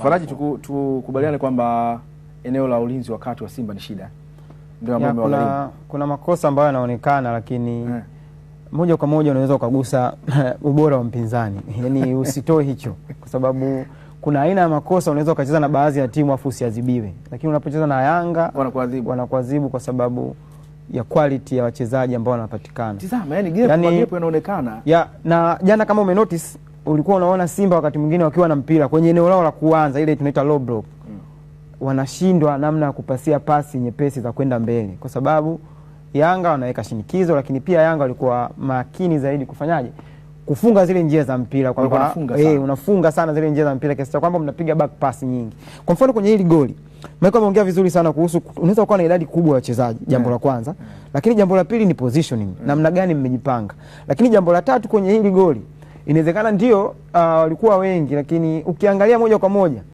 Faraji, tukubaliane kwamba eneo la ulinzi wakati wa Simba ni shida. Ndio ambayo kuna makosa ambayo yanaonekana, lakini moja kwa moja unaweza ukagusa ubora wa mpinzani. Yaani usitoe hicho, kwa sababu kuna aina ya makosa unaweza ukacheza na baadhi ya timu afu usiadhibiwe, lakini unapocheza na Yanga wanakuadhibu kwa sababu ya quality ya wachezaji ambao wanapatikana. Tazama, yani gap inaonekana. Na jana kama umenotice, ulikuwa unaona Simba wakati mwingine wakiwa na mpira kwenye eneo lao la kuanza, ile tunaita low block, wanashindwa namna ya kupasia pasi nyepesi za kwenda mbele, kwa sababu Yanga wanaweka shinikizo, lakini pia Yanga walikuwa makini zaidi kufanyaje, kufunga zile njia za mpira, kwamba unafunga sana zile njia za mpira kiasi cha kwamba mnapiga back pass nyingi. Kwa mfano kwenye hili goli Michael ameongea vizuri sana kuhusu unaweza kuwa na idadi kubwa ya wachezaji, jambo la kwanza, lakini jambo la pili ni positioning, namna gani mmejipanga. Lakini jambo la tatu kwenye hili goli, inawezekana ndio walikuwa wengi, lakini ukiangalia moja kwa moja